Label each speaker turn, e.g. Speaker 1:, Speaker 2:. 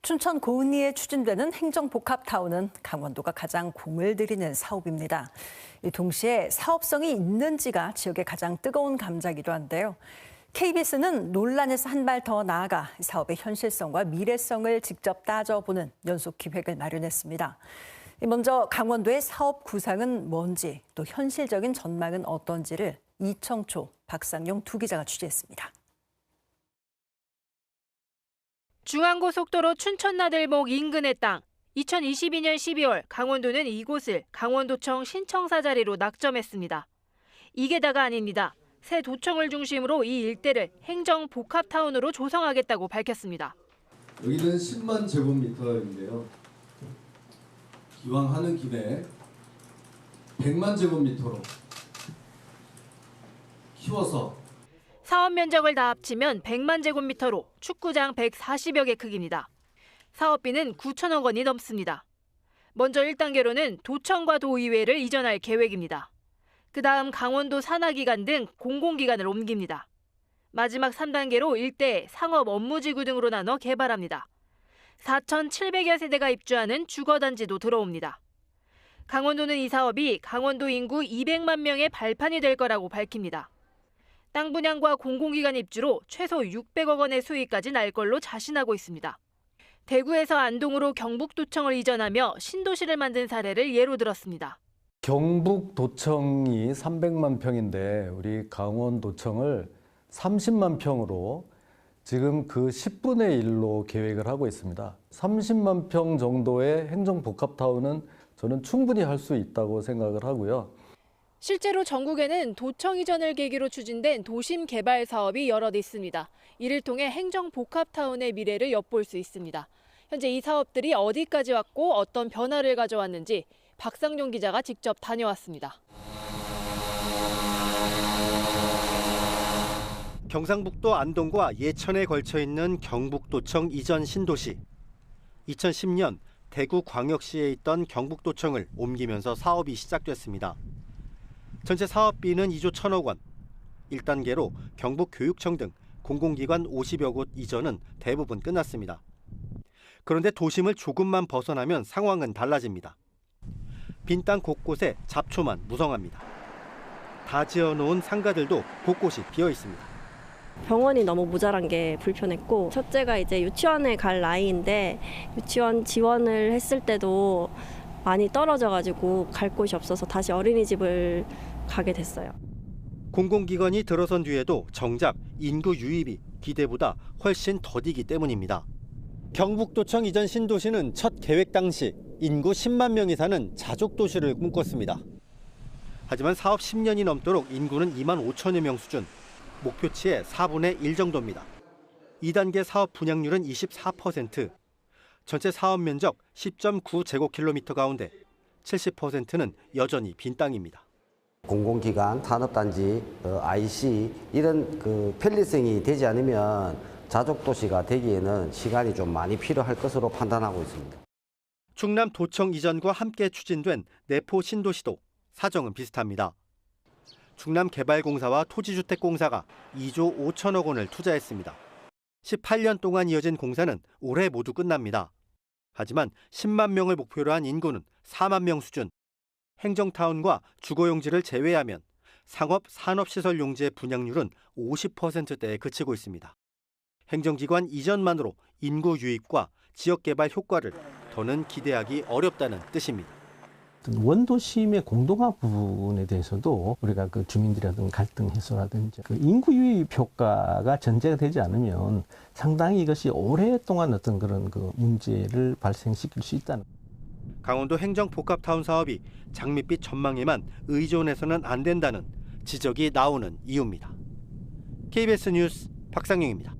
Speaker 1: 춘천 고은리에 추진되는 행정복합타운은 강원도가 가장 공을 들이는 사업입니다. 동시에 사업성이 있는지가 지역의 가장 뜨거운 감자기도 한데요. KBS는 논란에서 한 발 더 나아가 사업의 현실성과 미래성을 직접 따져보는 연속 기획을 마련했습니다. 먼저 강원도의 사업 구상은 뭔지, 또 현실적인 전망은 어떤지를 이청초, 박상용 두 기자가 취재했습니다.
Speaker 2: 중앙고속도로 춘천나들목 인근의 땅. 2022년 12월 강원도는 이곳을 강원도청 신청사 자리로 낙점했습니다. 이게 다가 아닙니다. 새 도청을 중심으로 이 일대를 행정복합타운으로 조성하겠다고 밝혔습니다.
Speaker 3: 여기는 10만 제곱미터인데요. 기왕 하는 김에 100만 제곱미터로 키워서
Speaker 2: 사업 면적을 다 합치면 100만 제곱미터로 축구장 140여 개 크기입니다. 사업비는 9천억 원이 넘습니다. 먼저 1단계로는 도청과 도의회를 이전할 계획입니다. 그다음 강원도 산하기관 등 공공기관을 옮깁니다. 마지막 3단계로 일대 상업 업무지구 등으로 나눠 개발합니다. 4,700여 세대가 입주하는 주거단지도 들어옵니다. 강원도는 이 사업이 강원도 인구 200만 명의 발판이 될 거라고 밝힙니다. 땅 분양과 공공기관 입주로 최소 600억 원의 수익까지 날 걸로 자신하고 있습니다. 대구에서 안동으로 경북도청을 이전하며 신도시를 만든 사례를 예로 들었습니다.
Speaker 4: 경북도청이 300만 평인데 우리 강원도청을 30만 평으로 지금 그 10분의 1로 계획을 하고 있습니다. 30만 평 정도의 행정복합타운은 저는 충분히 할 수 있다고 생각을 하고요.
Speaker 2: 실제로 전국에는 도청 이전을 계기로 추진된 도심 개발 사업이 여럿 있습니다. 이를 통해 행정복합타운의 미래를 엿볼 수 있습니다. 현재 이 사업들이 어디까지 왔고 어떤 변화를 가져왔는지 박상용 기자가 직접 다녀왔습니다.
Speaker 5: 경상북도 안동과 예천에 걸쳐 있는 경북도청 이전 신도시. 2010년 대구광역시에 있던 경북도청을 옮기면서 사업이 시작됐습니다. 전체 사업비는 2조 1천억 원. 1단계로 경북교육청 등 공공기관 50여 곳 이전은 대부분 끝났습니다. 그런데 도심을 조금만 벗어나면 상황은 달라집니다. 빈 땅 곳곳에 잡초만 무성합니다. 다 지어놓은 상가들도 곳곳이 비어 있습니다.
Speaker 6: 병원이 너무 모자란 게 불편했고, 첫째가 이제 유치원에 갈 나이인데 유치원 지원을 했을 때도 많이 떨어져가지고 갈 곳이 없어서 다시 어린이집을 가게 됐어요.
Speaker 5: 공공기관이 들어선 뒤에도 정작 인구 유입이 기대보다 훨씬 더디기 때문입니다. 경북도청 이전 신도시는 첫 계획 당시 인구 10만 명이 사는 자족도시를 꿈꿨습니다. 하지만 사업 10년이 넘도록 인구는 2만 5천여 명 수준, 목표치의 4분의 1 정도입니다. 2단계 사업 분양률은 24%, 전체 사업 면적 10.9제곱킬로미터 가운데 70%는 여전히 빈 땅입니다.
Speaker 7: 공공기관, 산업단지, IC 이런 편리성이 되지 않으면 자족도시가 되기에는 시간이 좀 많이 필요할 것으로 판단하고 있습니다.
Speaker 5: 충남 도청 이전과 함께 추진된 내포 신도시도 사정은 비슷합니다. 충남개발공사와 토지주택공사가 2조 5천억 원을 투자했습니다. 18년 동안 이어진 공사는 올해 모두 끝납니다. 하지만 10만 명을 목표로 한 인구는 4만 명 수준. 행정타운과 주거용지를 제외하면 상업, 산업시설 용지의 분양률은 50%대에 그치고 있습니다. 행정기관 이전만으로 인구 유입과 지역개발 효과를 더는 기대하기 어렵다는 뜻입니다.
Speaker 8: 원도심의 공동화 부분에 대해서도 우리가 주민들이라든가 갈등 해소라든지 인구 유입 효과가 전제가 되지 않으면 상당히 이것이 오랫동안 어떤 그런 문제를 발생시킬 수 있다는.
Speaker 5: 강원도 행정복합타운 사업이 장밋빛 전망에만 의존해서는 안 된다는 지적이 나오는 이유입니다. KBS 뉴스 박상용입니다.